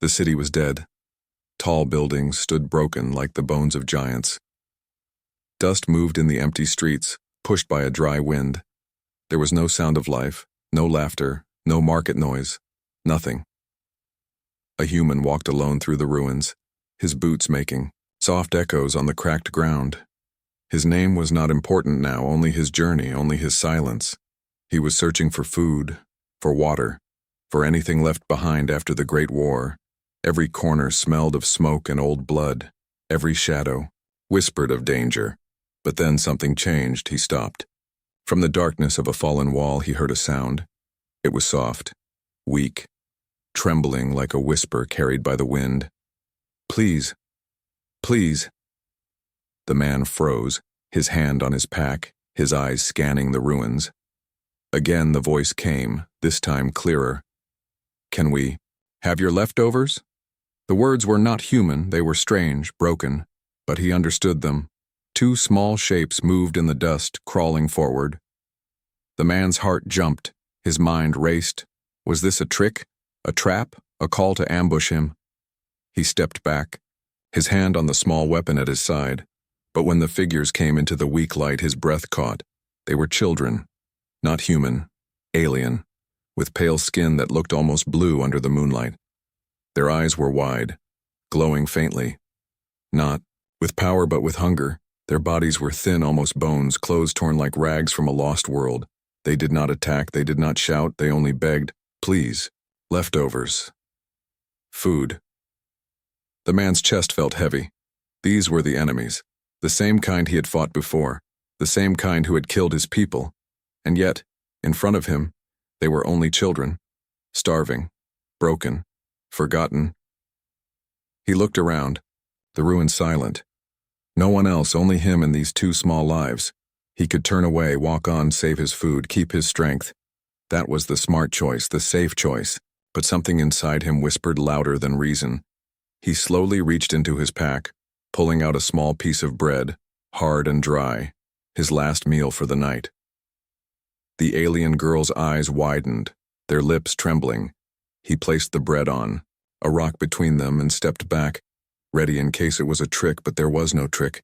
The city was dead. Tall buildings stood broken like the bones of giants. Dust moved in the empty streets, pushed by a dry wind. There was no sound of life, no laughter, no market noise, nothing. A human walked alone through the ruins, his boots making soft echoes on the cracked ground. His name was not important now, only his journey, only his silence. He was searching for food, for water, for anything left behind after the Great War. Every corner smelled of smoke and old blood. Every shadow whispered of danger. But then something changed. He stopped. From the darkness of a fallen wall, he heard a sound. It was soft, weak, trembling like a whisper carried by the wind. "Please, please." The man froze, his hand on his pack, his eyes scanning the ruins. Again the voice came, this time clearer. "Can we have your leftovers?" The words were not human, they were strange, broken, but he understood them. Two small shapes moved in the dust, crawling forward. The man's heart jumped, his mind raced. Was this a trick, a trap, a call to ambush him? He stepped back, his hand on the small weapon at his side. But when the figures came into the weak light, his breath caught. They were children, not human, alien, with pale skin that looked almost blue under the moonlight. Their eyes were wide, glowing faintly. Not with power but with hunger. Their bodies were thin, almost bones, clothes torn like rags from a lost world. They did not attack, they did not shout, they only begged, "Please, leftovers. Food." The man's chest felt heavy. These were the enemies, the same kind he had fought before, the same kind who had killed his people. And yet, in front of him, they were only children, starving, broken, forgotten. He looked around, the ruins silent. No one else, only him and these two small lives. He could turn away, walk on, save his food, keep his strength. That was the smart choice, the safe choice. But something inside him whispered louder than reason. He slowly reached into his pack, pulling out a small piece of bread, hard and dry, his last meal for the night. The alien girl's eyes widened, their lips trembling. He placed the bread on, a rock between them, and stepped back, ready in case it was a trick, but there was no trick.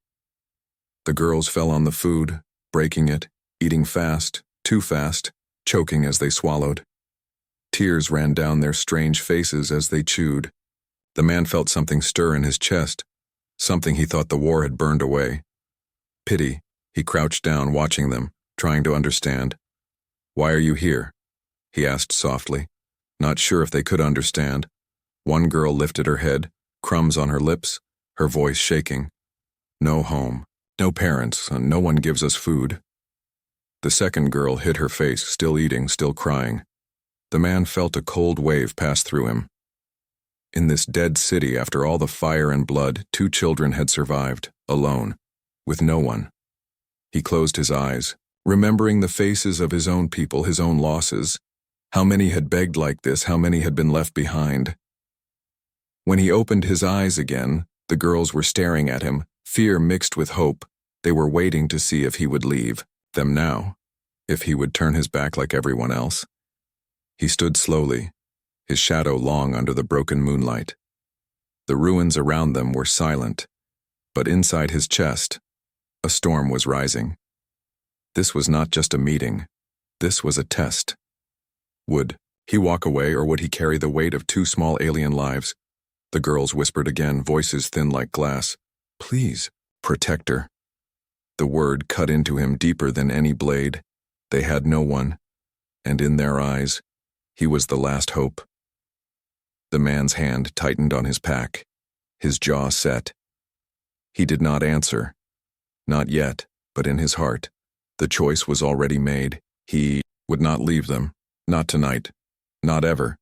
The girls fell on the food, breaking it, eating fast, too fast, choking as they swallowed. Tears ran down their strange faces as they chewed. The man felt something stir in his chest, something he thought the war had burned away. Pity. He crouched down, watching them, trying to understand. "Why are you here?" he asked softly, not sure if they could understand. One girl lifted her head, crumbs on her lips, her voice shaking. "No home, no parents, and no one gives us food." The second girl hid her face, still eating, still crying. The man felt a cold wave pass through him. In this dead city, after all the fire and blood, two children had survived, alone, with no one. He closed his eyes, remembering the faces of his own people, his own losses. How many had begged like this, how many had been left behind? When he opened his eyes again, the girls were staring at him, fear mixed with hope. They were waiting to see if he would leave them now, if he would turn his back like everyone else. He stood slowly, his shadow long under the broken moonlight. The ruins around them were silent, but inside his chest, a storm was rising. This was not just a meeting. This was a test. Would he walk away, or would he carry the weight of two small alien lives? The girls whispered again, voices thin like glass. "Please, protect her." The word cut into him deeper than any blade. They had no one, and in their eyes, he was the last hope. The man's hand tightened on his pack, his jaw set. He did not answer. Not yet, but in his heart. The choice was already made. He would not leave them. Not tonight. Not ever.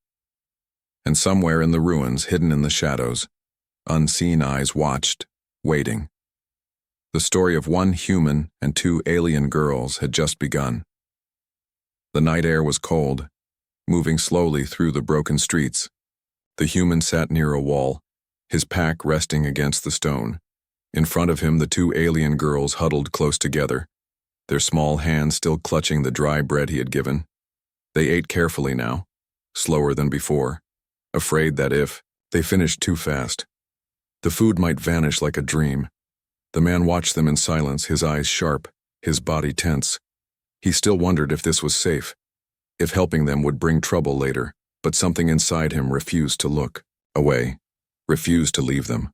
And somewhere in the ruins, hidden in the shadows, unseen eyes watched, waiting. The story of one human and two alien girls had just begun. The night air was cold, moving slowly through the broken streets. The human sat near a wall, his pack resting against the stone. In front of him, the two alien girls huddled close together, their small hands still clutching the dry bread he had given. They ate carefully now, slower than before, afraid that if They finished too fast. The food might vanish like a dream. The man watched them in silence, his eyes sharp, his body tense. He still wondered if this was safe, if helping them would bring trouble later, but something inside him refused to look away, refused to leave them.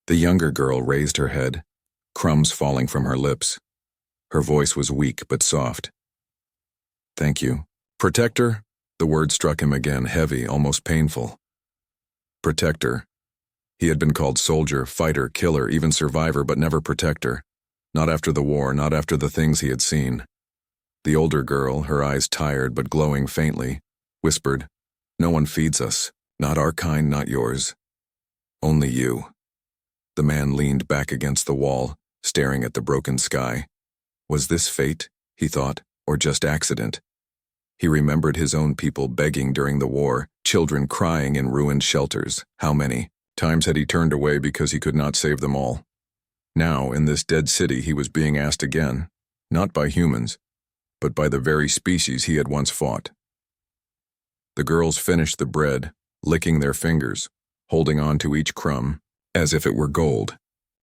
The younger girl raised her head, crumbs falling from her lips. Her voice was weak but soft. "Thank you." "Protector?" The word struck him again, heavy, almost painful. Protector. He had been called soldier, fighter, killer, even survivor, but never protector. Not after the war, not after the things he had seen. The older girl, her eyes tired but glowing faintly, whispered, "No one feeds us. Not our kind, not yours. Only you." The man leaned back against the wall, staring at the broken sky. Was this fate, he thought, or just accident? He remembered his own people begging during the war, children crying in ruined shelters. How many times had he turned away because he could not save them all? Now, in this dead city, he was being asked again, not by humans, but by the very species he had once fought. The girls finished the bread, licking their fingers, holding on to each crumb, as if it were gold.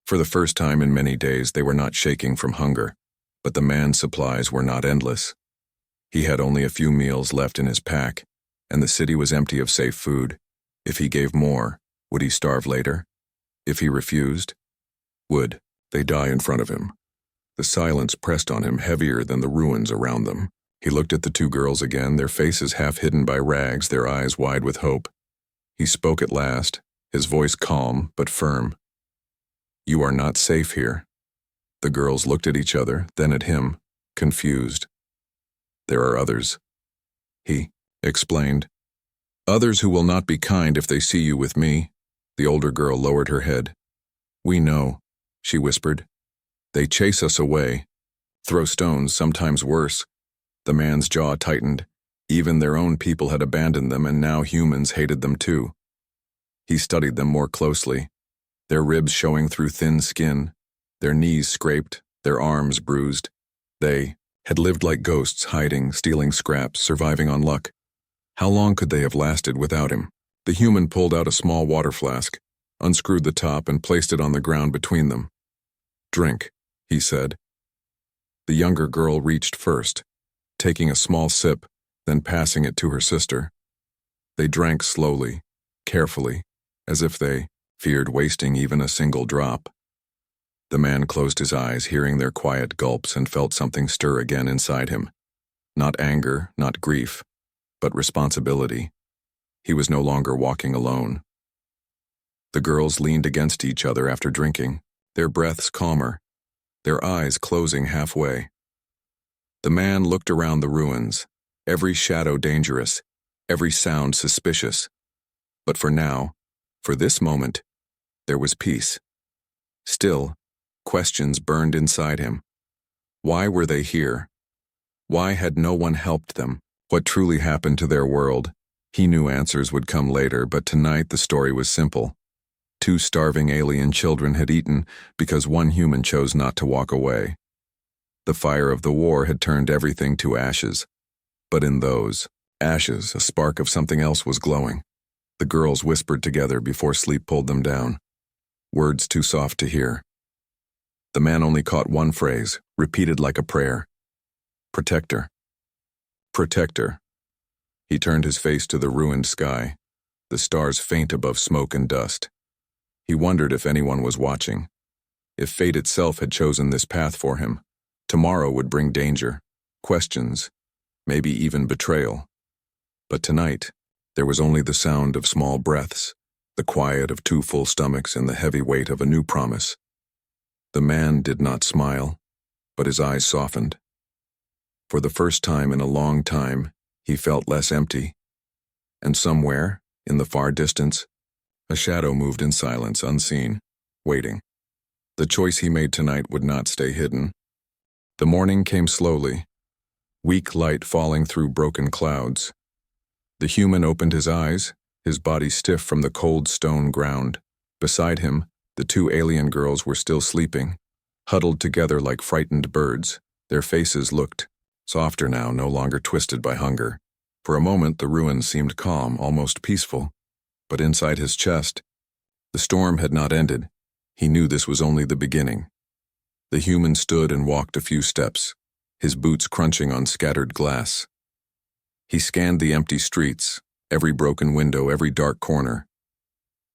For the first time in many days, they were not shaking from hunger, but the man's supplies were not endless. He had only a few meals left in his pack, and the city was empty of safe food. If he gave more, would he starve later? If he refused, would they die in front of him? The silence pressed on him heavier than the ruins around them. He looked at the two girls again, their faces half hidden by rags, their eyes wide with hope. He spoke at last, his voice calm but firm. "You are not safe here." The girls looked at each other, then at him, confused. "There are others," he explained. "Others who will not be kind if they see you with me." The older girl lowered her head. "We know," she whispered. "They chase us away, throw stones, sometimes worse." The man's jaw tightened. Even their own people had abandoned them, and now humans hated them too. He studied them more closely, their ribs showing through thin skin, their knees scraped, their arms bruised. They had lived like ghosts, hiding, stealing scraps, surviving on luck. How long could they have lasted without him? The human pulled out a small water flask, unscrewed the top, and placed it on the ground between them. "Drink," he said. The younger girl reached first, taking a small sip, then passing it to her sister. They drank slowly, carefully, as if they feared wasting even a single drop. The man closed his eyes, hearing their quiet gulps, and felt something stir again inside him. Not anger, not grief, but responsibility. He was no longer walking alone. The girls leaned against each other after drinking, their breaths calmer, their eyes closing halfway. The man looked around the ruins, every shadow dangerous, every sound suspicious. But for now, for this moment, there was peace. Still, questions burned inside him. Why were they here? Why had no one helped them? What truly happened to their world? He knew answers would come later, but tonight the story was simple. 2 starving alien children had eaten because one human chose not to walk away. The fire of the war had turned everything to ashes. But in those ashes, a spark of something else was glowing. The girls whispered together before sleep pulled them down. Words too soft to hear. The man only caught one phrase, repeated like a prayer. "Protector. Protector." He turned his face to the ruined sky, the stars faint above smoke and dust. He wondered if anyone was watching, if fate itself had chosen this path for him. Tomorrow would bring danger, questions, maybe even betrayal. But tonight, there was only the sound of small breaths, the quiet of 2 full stomachs, and the heavy weight of a new promise. The man did not smile, but his eyes softened. For the first time in a long time, he felt less empty. And somewhere, in the far distance, a shadow moved in silence, unseen, waiting. The choice he made tonight would not stay hidden. The morning came slowly, weak light falling through broken clouds. The human opened his eyes, his body stiff from the cold stone ground. Beside him, the 2 alien girls were still sleeping, huddled together like frightened birds. Their faces looked softer now, no longer twisted by hunger. For a moment, the ruins seemed calm, almost peaceful. but inside his chest, the storm had not ended. He knew this was only the beginning. The human stood and walked a few steps, his boots crunching on scattered glass. He scanned the empty streets, every broken window, every dark corner.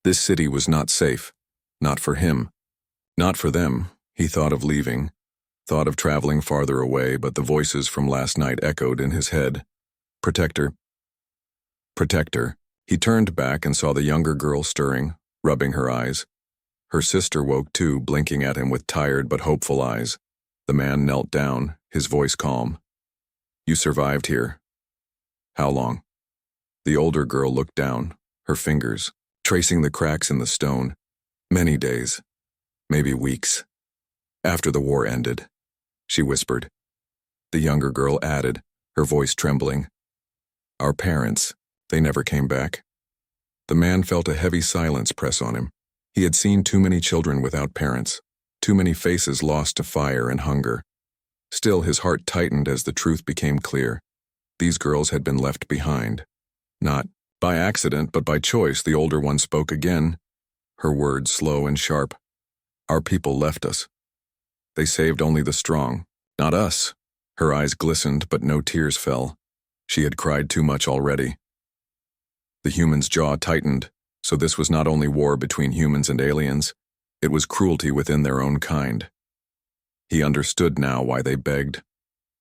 This city was not safe, not for him, not for them. He thought of leaving, thought of traveling farther away, but the voices from last night echoed in his head. Protector. Protector. He turned back and saw the younger girl stirring, rubbing her eyes. Her sister woke too, blinking at him with tired but hopeful eyes. The man knelt down, his voice calm. You survived here. How long? The older girl looked down, her fingers tracing the cracks in the stone. Many days, maybe weeks. After the war ended, she whispered. The younger girl added, her voice trembling. Our parents, they never came back. The man felt a heavy silence press on him. He had seen too many children without parents, too many faces lost to fire and hunger. Still, his heart tightened as the truth became clear. These girls had been left behind. Not by accident, but by choice. The older one spoke again, her words slow and sharp. Our people left us. They saved only the strong, not us. Her eyes glistened, but no tears fell. She had cried too much already. The human's jaw tightened, so this was not only war between humans and aliens, it was cruelty within their own kind. He understood now why they begged,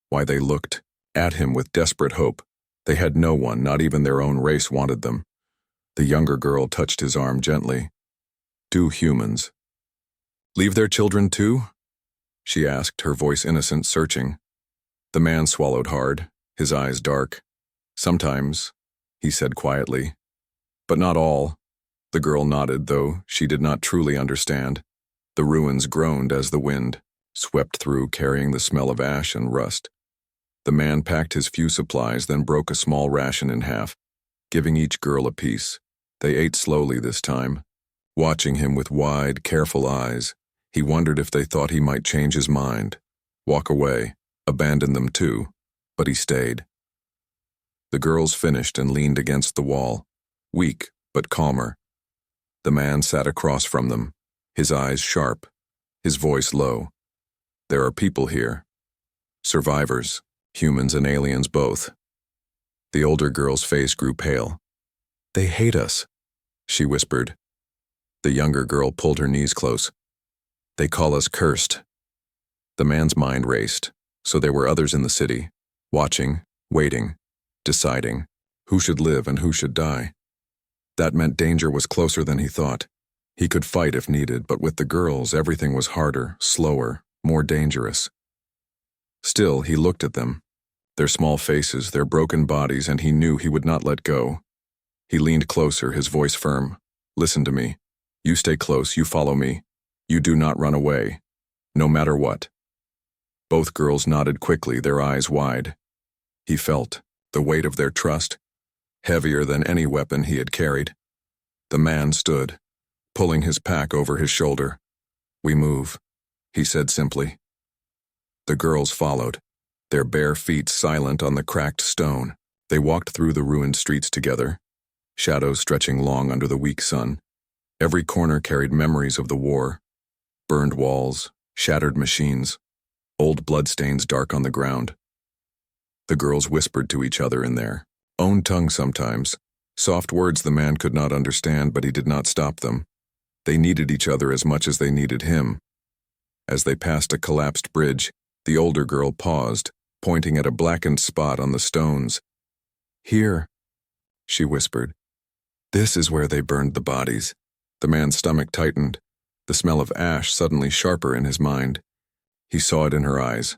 why they looked at him with desperate hope. They had no one, not even their own race, wanted them. The younger girl touched his arm gently. Do humans leave their children too? She asked, her voice innocent, searching. The man swallowed hard, his eyes dark. Sometimes, he said quietly. But not all. The girl nodded, though she did not truly understand. The ruins groaned as the wind swept through, carrying the smell of ash and rust. The man packed his few supplies, then broke a small ration in half, giving each girl a piece. They ate slowly this time. Watching him with wide, careful eyes, he wondered if they thought he might change his mind, walk away, abandon them too, but he stayed. The girls finished and leaned against the wall, weak but calmer. The man sat across from them, his eyes sharp, his voice low. There are people here. Survivors, humans and aliens both. The older girl's face grew pale. They hate us, she whispered. The younger girl pulled her knees close. They call us cursed. The man's mind raced, so there were others in the city, watching, waiting, deciding who should live and who should die. That meant danger was closer than he thought. He could fight if needed, but with the girls, everything was harder, slower, more dangerous. Still, he looked at them, their small faces, their broken bodies, and he knew he would not let go. He leaned closer, his voice firm. Listen to me. You stay close, you follow me. You do not run away, no matter what. Both girls nodded quickly, their eyes wide. He felt the weight of their trust, heavier than any weapon he had carried. The man stood, pulling his pack over his shoulder. We move, he said simply. The girls followed, their bare feet silent on the cracked stone. They walked through the ruined streets together, shadows stretching long under the weak sun. Every corner carried memories of the war, burned walls, shattered machines, old bloodstains dark on the ground. The girls whispered to each other in their own tongue sometimes, soft words the man could not understand, but he did not stop them. They needed each other as much as they needed him. As they passed a collapsed bridge, the older girl paused, pointing at a blackened spot on the stones. Here, she whispered. This is where they burned the bodies. The man's stomach tightened, the smell of ash suddenly sharper in his mind. He saw it in her eyes,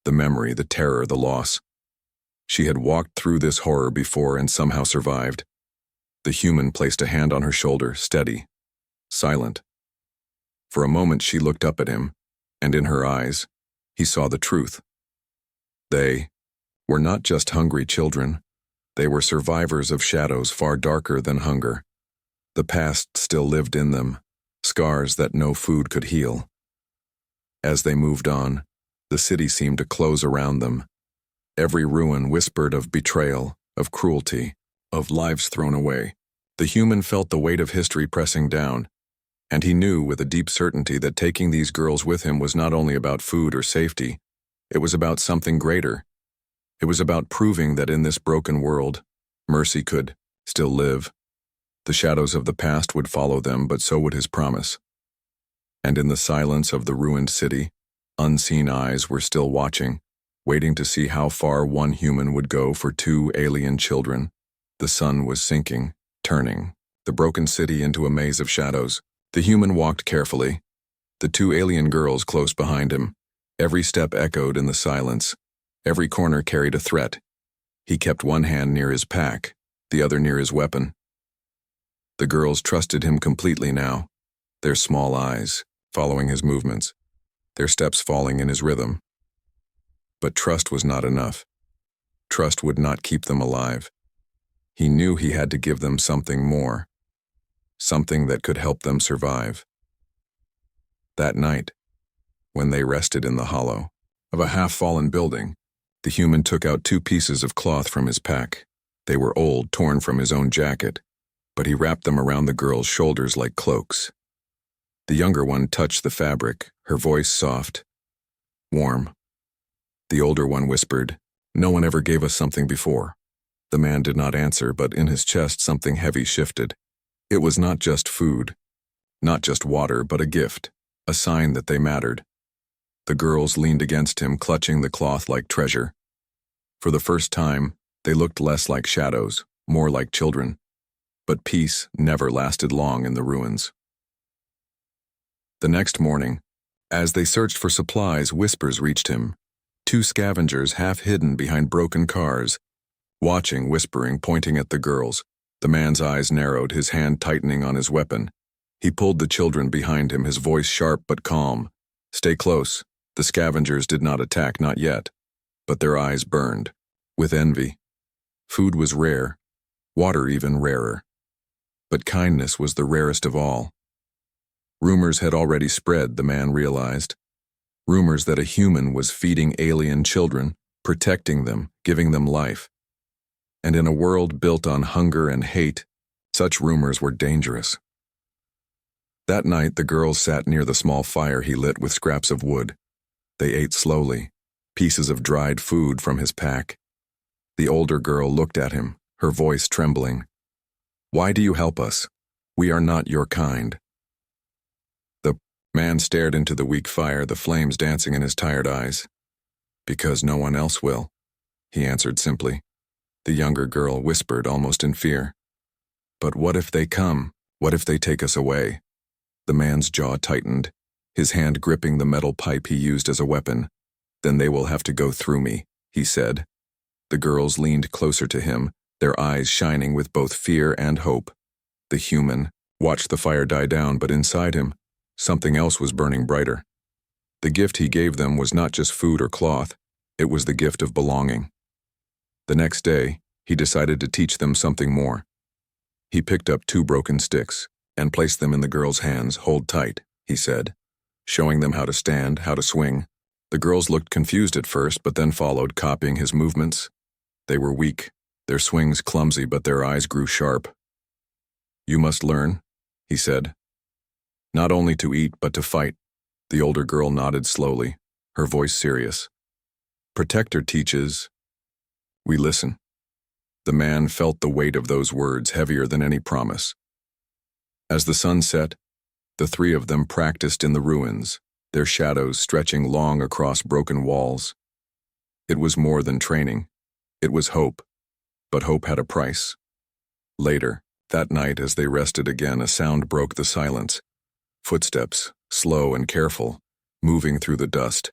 the memory, the terror, the loss. She had walked through this horror before and somehow survived. The human placed a hand on her shoulder, steady, silent. For a moment she looked up at him, and in her eyes, he saw the truth. They were not just hungry children. They were survivors of shadows far darker than hunger. The past still lived in them, scars that no food could heal. As they moved on, the city seemed to close around them. Every ruin whispered of betrayal, of cruelty, of lives thrown away. The human felt the weight of history pressing down, and he knew with a deep certainty that taking these girls with him was not only about food or safety, it was about something greater. It was about proving that in this broken world, mercy could still live. The shadows of the past would follow them, but so would his promise. And in the silence of the ruined city, unseen eyes were still watching, waiting to see how far one human would go for two alien children. The sun was sinking, turning the broken city into a maze of shadows. The human walked carefully, the two alien girls close behind him. Every step echoed in the silence. Every corner carried a threat. He kept one hand near his pack, the other near his weapon. The girls trusted him completely now, their small eyes following his movements, their steps falling in his rhythm. But trust was not enough. Trust would not keep them alive. He knew he had to give them something more, something that could help them survive. That night, when they rested in the hollow of a half-fallen building, the human took out two pieces of cloth from his pack. They were old, torn from his own jacket, but he wrapped them around the girl's shoulders like cloaks. The younger one touched the fabric, her voice soft, warm. The older one whispered, "No one ever gave us something before." The man did not answer, but in his chest something heavy shifted. It was not just food, not just water, but a gift, a sign that they mattered. The girls leaned against him, clutching the cloth like treasure. For the first time, they looked less like shadows, more like children. But peace never lasted long in the ruins. The next morning, as they searched for supplies, whispers reached him. Two scavengers half hidden behind broken cars, watching, whispering, pointing at the girls. The man's eyes narrowed, his hand tightening on his weapon. He pulled the children behind him, his voice sharp but calm. "Stay close." The scavengers did not attack, not yet, but their eyes burned with envy. Food was rare, water even rarer. But kindness was the rarest of all. Rumors had already spread, the man realized. Rumors that a human was feeding alien children, protecting them, giving them life. And in a world built on hunger and hate, such rumors were dangerous. That night, the girls sat near the small fire he lit with scraps of wood. They ate slowly, pieces of dried food from his pack. The older girl looked at him, her voice trembling. "Why do you help us? We are not your kind." The man stared into the weak fire, the flames dancing in his tired eyes. "Because no one else will," he answered simply. The younger girl whispered, almost in fear. "But what if they come? What if they take us away?" The man's jaw tightened, his hand gripping the metal pipe he used as a weapon. "Then they will have to go through me," he said. The girls leaned closer to him, their eyes shining with both fear and hope. The human watched the fire die down, but inside him, something else was burning brighter. The gift he gave them was not just food or cloth, it was the gift of belonging. The next day, he decided to teach them something more. He picked up two broken sticks and placed them in the girls' hands. "Hold tight," he said, showing them how to stand, how to swing. The girls looked confused at first, but then followed, copying his movements. They were weak, their swings clumsy, but their eyes grew sharp. "You must learn," he said. "Not only to eat, but to fight." The older girl nodded slowly, her voice serious. "Protector teaches, we listen." The man felt the weight of those words, heavier than any promise. As the sun set, the three of them practiced in the ruins, their shadows stretching long across broken walls. It was more than training. It was hope. But hope had a price. Later, that night as they rested again, a sound broke the silence. Footsteps, slow and careful, moving through the dust.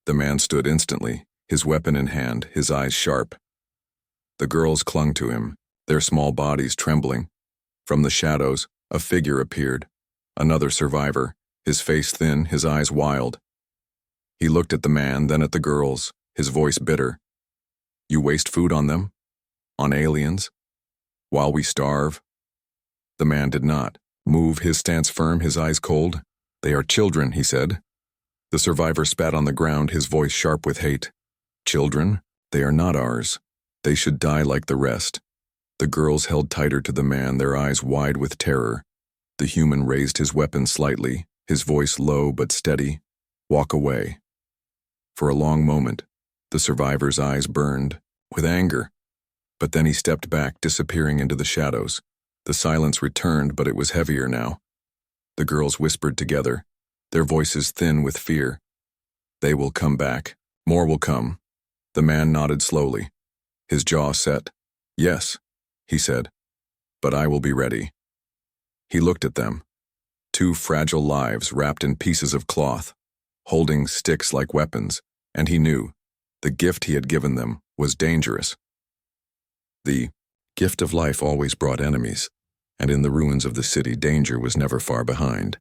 The man stood instantly, his weapon in hand, his eyes sharp. The girls clung to him, their small bodies trembling. From the shadows, a figure appeared, another survivor, his face thin, his eyes wild. He looked at the man, then at the girls, his voice bitter. "You waste food on them? On aliens? While we starve?" The man did not move, his stance firm, his eyes cold. "They are children," he said. The survivor spat on the ground, his voice sharp with hate. "Children? They are not ours. They should die like the rest." The girls held tighter to the man, their eyes wide with terror. The human raised his weapon slightly, his voice low but steady. "Walk away." For a long moment, the survivor's eyes burned, with anger. But then he stepped back, disappearing into the shadows. The silence returned, but it was heavier now. The girls whispered together, their voices thin with fear. "They will come back. More will come." The man nodded slowly, his jaw set. "Yes," he said, "but I will be ready." He looked at them. Two fragile lives wrapped in pieces of cloth, holding sticks like weapons, and he knew the gift he had given them was dangerous. The gift of life always brought enemies, and in the ruins of the city, danger was never far behind.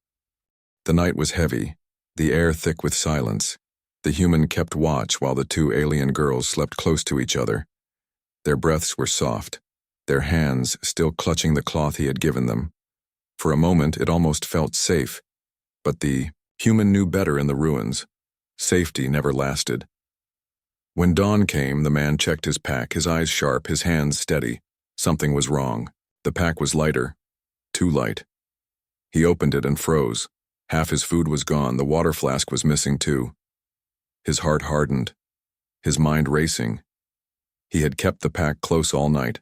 The night was heavy, the air thick with silence. The human kept watch while the two alien girls slept close to each other. Their breaths were soft, their hands still clutching the cloth he had given them. For a moment, it almost felt safe, but the human knew better in the ruins. Safety never lasted. When dawn came, the man checked his pack, his eyes sharp, his hands steady. Something was wrong. The pack was lighter, too light. He opened it and froze. Half his food was gone, the water flask was missing too. His heart hardened, his mind racing. He had kept the pack close all night.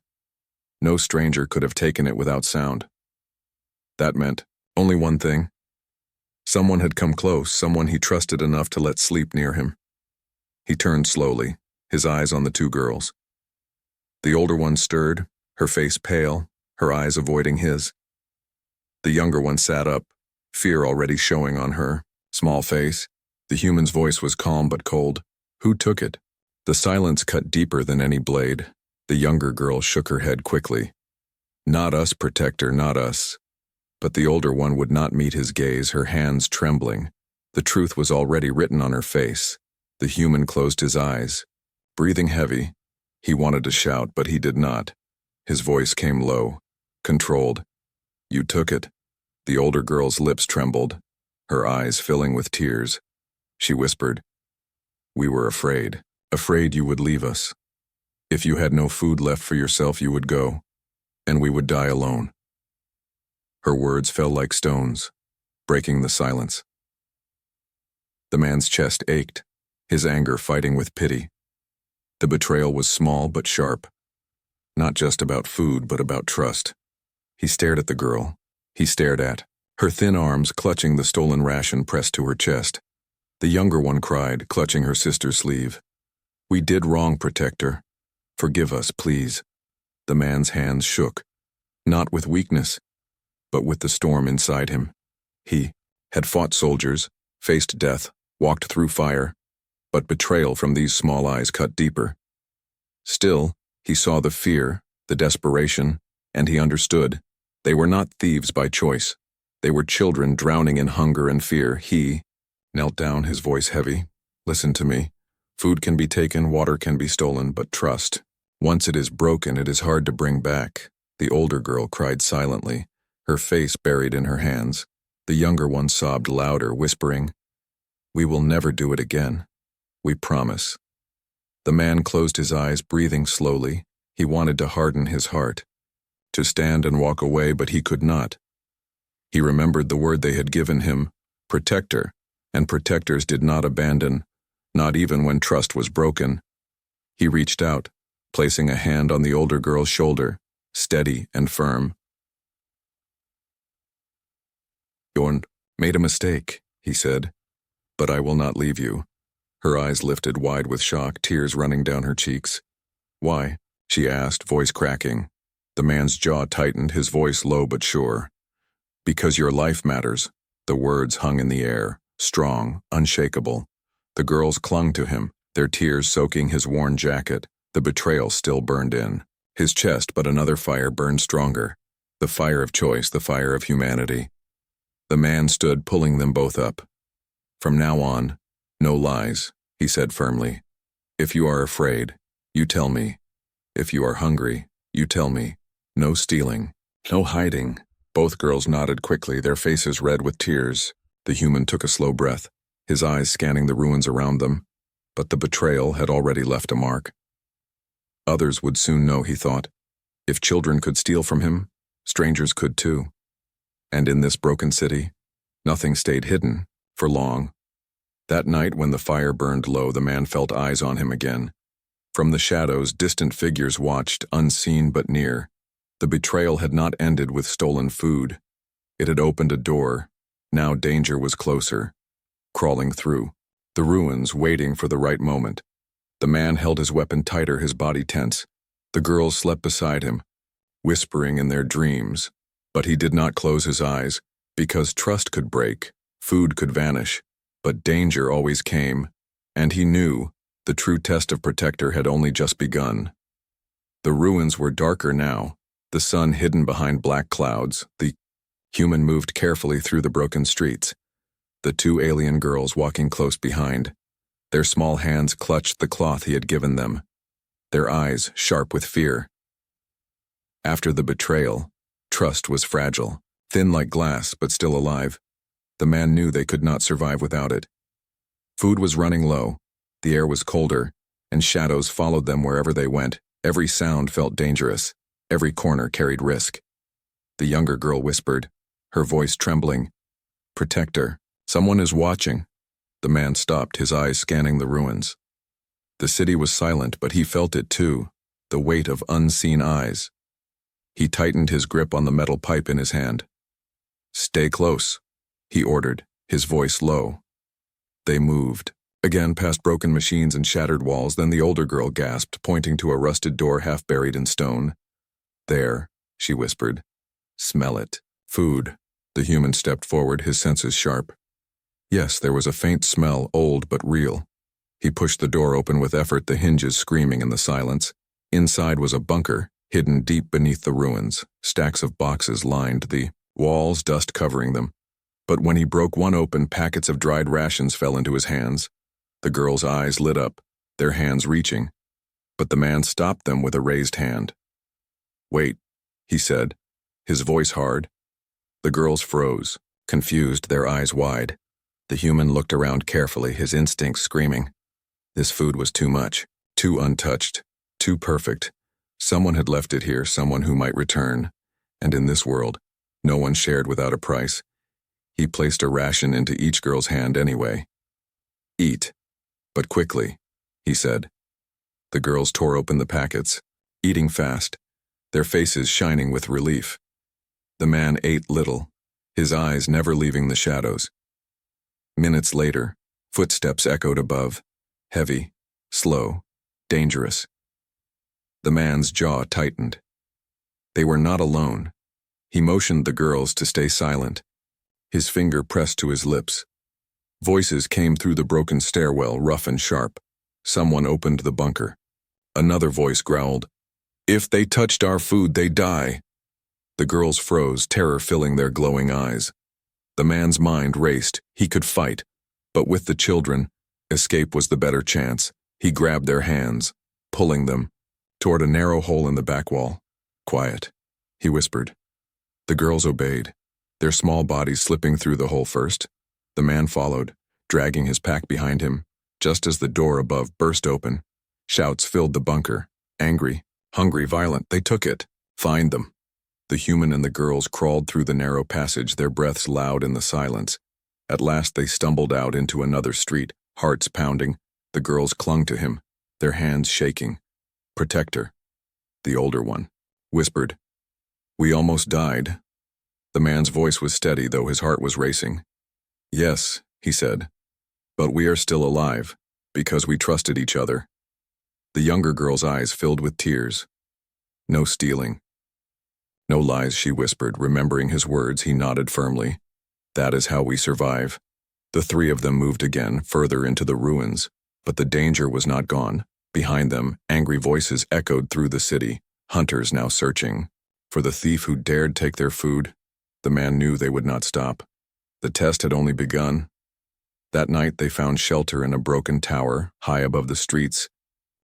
No stranger could have taken it without sound. That meant only one thing. Someone had come close, someone he trusted enough to let sleep near him. He turned slowly, his eyes on the two girls. The older one stirred, her face pale, her eyes avoiding his. The younger one sat up, fear already showing on her small face. The human's voice was calm but cold. "Who took it?" The silence cut deeper than any blade. The younger girl shook her head quickly. "Not us, Protector, not us." But the older one would not meet his gaze, her hands trembling. The truth was already written on her face. The human closed his eyes, breathing heavy. He wanted to shout, but he did not. His voice came low, controlled. "You took it." The older girl's lips trembled, her eyes filling with tears. She whispered, "We were afraid you would leave us. If you had no food left for yourself, you would go, and we would die alone." Her words fell like stones, breaking the silence. The man's chest ached, his anger fighting with pity. The betrayal was small but sharp. Not just about food, but about trust. He stared at the girl. He stared at her thin arms clutching the stolen ration pressed to her chest. The younger one cried, clutching her sister's sleeve. "We did wrong, Protector. Forgive us, please." The man's hands shook, not with weakness, but with the storm inside him. He had fought soldiers, faced death, walked through fire, but betrayal from these small eyes cut deeper. Still, he saw the fear, the desperation, and he understood. They were not thieves by choice. They were children drowning in hunger and fear. He knelt down, his voice heavy. "Listen to me. Food can be taken, water can be stolen, but trust. Once it is broken, it is hard to bring back." The older girl cried silently, her face buried in her hands. The younger one sobbed louder, whispering, "We will never do it again. We promise." The man closed his eyes, breathing slowly. He wanted to harden his heart, to stand and walk away, but he could not. He remembered the word they had given him, Protector, and protectors did not abandon, not even when trust was broken. He reached out, placing a hand on the older girl's shoulder, steady and firm. "You made a mistake," he said, "but I will not leave you." Her eyes lifted wide with shock, tears running down her cheeks. "Why?" she asked, voice cracking. The man's jaw tightened, his voice low but sure. "Because your life matters." The words hung in the air, strong, unshakable. The girls clung to him, their tears soaking his worn jacket. The betrayal still burned in his chest, but another fire burned stronger. The fire of choice, the fire of humanity. The man stood, pulling them both up. "From now on, no lies," he said firmly. "If you are afraid, you tell me. If you are hungry, you tell me. No stealing, no hiding." Both girls nodded quickly, their faces red with tears. The human took a slow breath, his eyes scanning the ruins around them. But the betrayal had already left a mark. Others would soon know, he thought. If children could steal from him, strangers could too. And in this broken city, nothing stayed hidden for long. That night when the fire burned low, the man felt eyes on him again. From the shadows, distant figures watched, unseen but near. The betrayal had not ended with stolen food. It had opened a door. Now danger was closer, crawling through the ruins, waiting for the right moment. The man held his weapon tighter, his body tense. The girls slept beside him, whispering in their dreams. But he did not close his eyes, because trust could break, food could vanish, but danger always came, and he knew the true test of protector had only just begun. The ruins were darker now, the sun hidden behind black clouds. The human moved carefully through the broken streets, the two alien girls walking close behind. Their small hands clutched the cloth he had given them, their eyes sharp with fear. After the betrayal, trust was fragile, thin like glass but still alive. The man knew they could not survive without it. Food was running low, the air was colder, and shadows followed them wherever they went. Every sound felt dangerous, every corner carried risk. The younger girl whispered, her voice trembling, "Protector, someone is watching." The man stopped, his eyes scanning the ruins. The city was silent, but he felt it too, the weight of unseen eyes. He tightened his grip on the metal pipe in his hand. "Stay close," he ordered, his voice low. They moved, again past broken machines and shattered walls. Then the older girl gasped, pointing to a rusted door half buried in stone. "There," she whispered. "Smell it. Food." The human stepped forward, his senses sharp. Yes, there was a faint smell, old but real. He pushed the door open with effort, the hinges screaming in the silence. Inside was a bunker, hidden deep beneath the ruins. Stacks of boxes lined the walls, dust covering them. But when he broke one open, packets of dried rations fell into his hands. The girls' eyes lit up, their hands reaching. But the man stopped them with a raised hand. "Wait," he said, his voice hard. The girls froze, confused, their eyes wide. The human looked around carefully, his instincts screaming. This food was too much, too untouched, too perfect. Someone had left it here, someone who might return. And in this world, no one shared without a price. He placed a ration into each girl's hand anyway. "Eat, but quickly," he said. The girls tore open the packets, eating fast, their faces shining with relief. The man ate little, his eyes never leaving the shadows. Minutes later, footsteps echoed above, heavy, slow, dangerous. The man's jaw tightened. They were not alone. He motioned the girls to stay silent. His finger pressed to his lips. Voices came through the broken stairwell, rough and sharp. Someone opened the bunker. Another voice growled, "If they touched our food, they die." The girls froze, terror filling their glowing eyes. The man's mind raced. He could fight. But with the children, escape was the better chance. He grabbed their hands, pulling them toward a narrow hole in the back wall. "Quiet," he whispered. The girls obeyed, their small bodies slipping through the hole first. The man followed, dragging his pack behind him. Just as the door above burst open, shouts filled the bunker. Angry, hungry, violent. They took it. "Find them." The human and the girls crawled through the narrow passage, their breaths loud in the silence. At last they stumbled out into another street, hearts pounding. The girls clung to him, their hands shaking. "Protector," the older one, whispered. "We almost died." The man's voice was steady, though his heart was racing. "Yes," he said, "but we are still alive, because we trusted each other." The younger girl's eyes filled with tears. "No stealing. No lies," she whispered, remembering his words. He nodded firmly. "That is how we survive." The three of them moved again, further into the ruins, but the danger was not gone. Behind them, angry voices echoed through the city, hunters now searching for the thief who dared take their food. The man knew they would not stop. The test had only begun. That night they found shelter in a broken tower, high above the streets.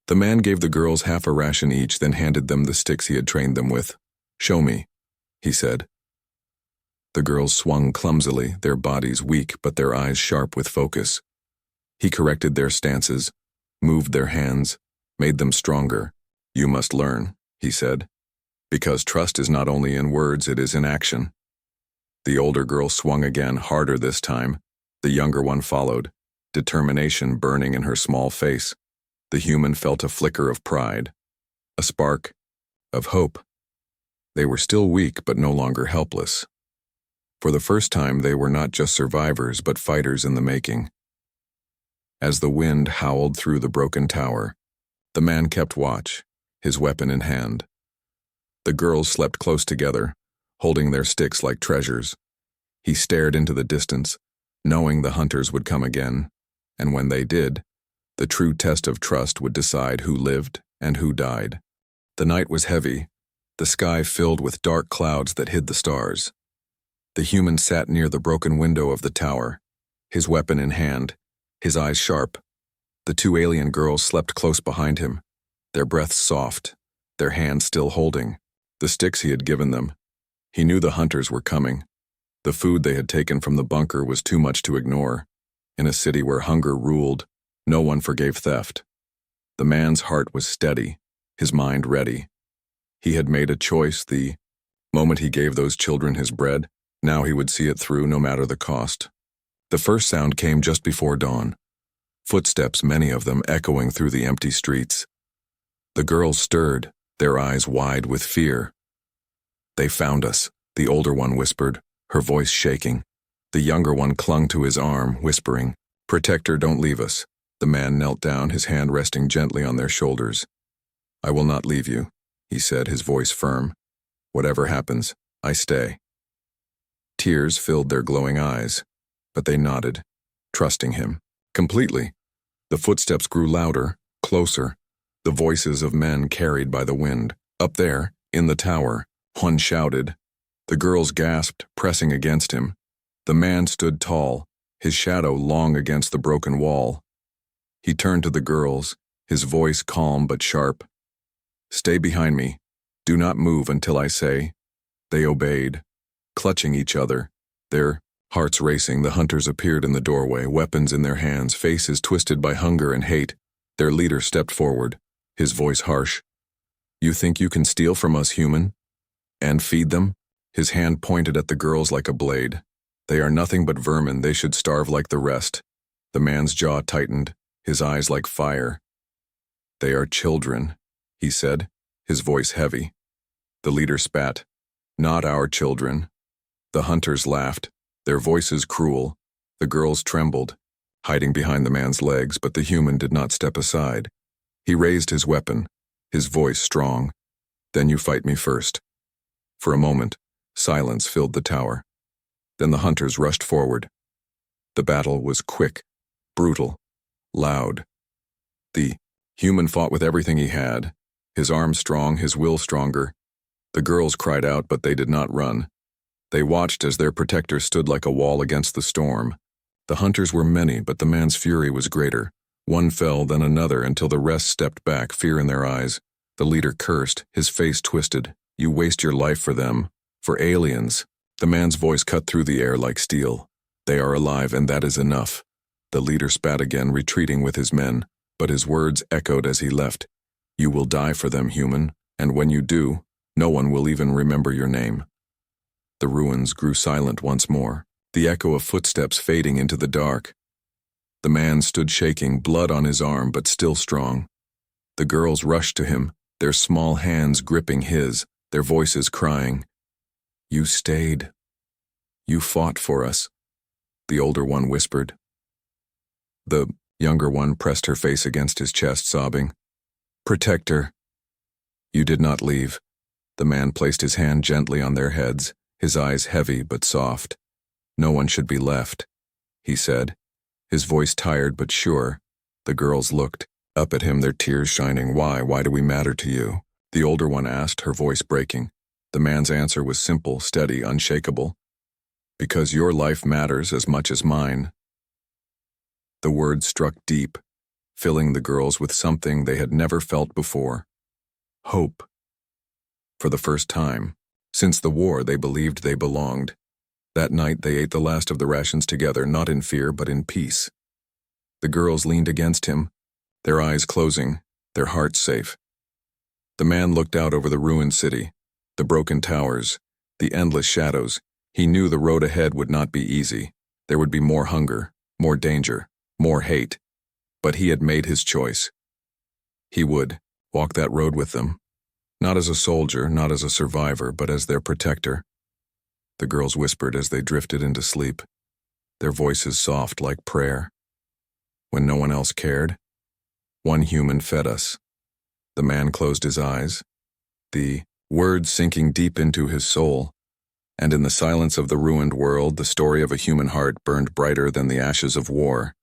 The man gave the girls half a ration each, then handed them the sticks he had trained them with. "Show me," he said. The girls swung clumsily, their bodies weak but their eyes sharp with focus. He corrected their stances, moved their hands, made them stronger. "You must learn," he said. Because trust is not only in words, it is in action. The older girl swung again, harder this time. The younger one followed, determination burning in her small face. The human felt a flicker of pride, a spark of hope. They were still weak, but no longer helpless. For the first time, they were not just survivors, but fighters in the making. As the wind howled through the broken tower, the man kept watch, his weapon in hand. The girls slept close together, holding their sticks like treasures. He stared into the distance, knowing the hunters would come again, and when they did, the true test of trust would decide who lived and who died. The night was heavy, the sky filled with dark clouds that hid the stars. The human sat near the broken window of the tower, his weapon in hand, his eyes sharp. The two alien girls slept close behind him, their breaths soft, their hands still holding the sticks he had given them. He knew the hunters were coming. The food they had taken from the bunker was too much to ignore. In a city where hunger ruled, no one forgave theft. The man's heart was steady, his mind ready. He had made a choice the moment he gave those children his bread. Now he would see it through no matter the cost. The first sound came just before dawn. Footsteps, many of them echoing through the empty streets. The girls stirred, their eyes wide with fear. "They found us," the older one whispered, her voice shaking. The younger one clung to his arm, whispering, "Protector, don't leave us." The man knelt down, his hand resting gently on their shoulders. "I will not leave you," he said, his voice firm. "Whatever happens, I stay." Tears filled their glowing eyes, but they nodded, trusting him completely. The footsteps grew louder, closer, the voices of men carried by the wind. Up there, in the tower, one shouted. The girls gasped, pressing against him. The man stood tall, his shadow long against the broken wall. He turned to the girls, his voice calm but sharp. "Stay behind me. Do not move until I say." They obeyed, clutching each other, their hearts racing. The hunters appeared in the doorway, weapons in their hands, faces twisted by hunger and hate. Their leader stepped forward, his voice harsh. "You think you can steal from us, human? And feed them?" His hand pointed at the girls like a blade. "They are nothing but vermin. They should starve like the rest." The man's jaw tightened, his eyes like fire. "They are children," he said, his voice heavy. The leader spat. "Not our children." The hunters laughed, their voices cruel. The girls trembled, hiding behind the man's legs, but the human did not step aside. He raised his weapon, his voice strong. "Then you fight me first." For a moment, silence filled the tower. Then the hunters rushed forward. The battle was quick, brutal, loud. The human fought with everything he had, his arms strong, his will stronger. The girls cried out, but they did not run. They watched as their protector stood like a wall against the storm. The hunters were many, but the man's fury was greater. One fell, then another, until the rest stepped back, fear in their eyes. The leader cursed, his face twisted. "You waste your life for them, for aliens." The man's voice cut through the air like steel. "They are alive, and that is enough." The leader spat again, retreating with his men, but his words echoed as he left. "You will die for them, human, and when you do, no one will even remember your name." The ruins grew silent once more, the echo of footsteps fading into the dark. The man stood shaking, blood on his arm, but still strong. The girls rushed to him, their small hands gripping his, their voices crying, "You stayed. You fought for us," the older one whispered. The younger one pressed her face against his chest, sobbing. "Protector." "You did not leave." The man placed his hand gently on their heads, his eyes heavy but soft. "No one should be left," he said, his voice tired but sure. The girls looked up at him, their tears shining. Why do we matter to you?" the older one asked, her voice breaking. The man's answer was simple, steady, unshakable. "Because your life matters as much as mine." The words struck deep, filling the girls with something they had never felt before. Hope. For the first time, since the war, they believed they belonged. That night they ate the last of the rations together, not in fear but in peace. The girls leaned against him, their eyes closing, their hearts safe. The man looked out over the ruined city. The broken towers, the endless shadows. He knew the road ahead would not be easy. There would be more hunger, more danger, more hate. But he had made his choice. He would walk that road with them. Not as a soldier, not as a survivor, but as their protector. The girls whispered as they drifted into sleep, their voices soft like prayer. When no one else cared, one human fed us. The man closed his eyes, the words sinking deep into his soul, and in the silence of the ruined world, the story of a human heart burned brighter than the ashes of war.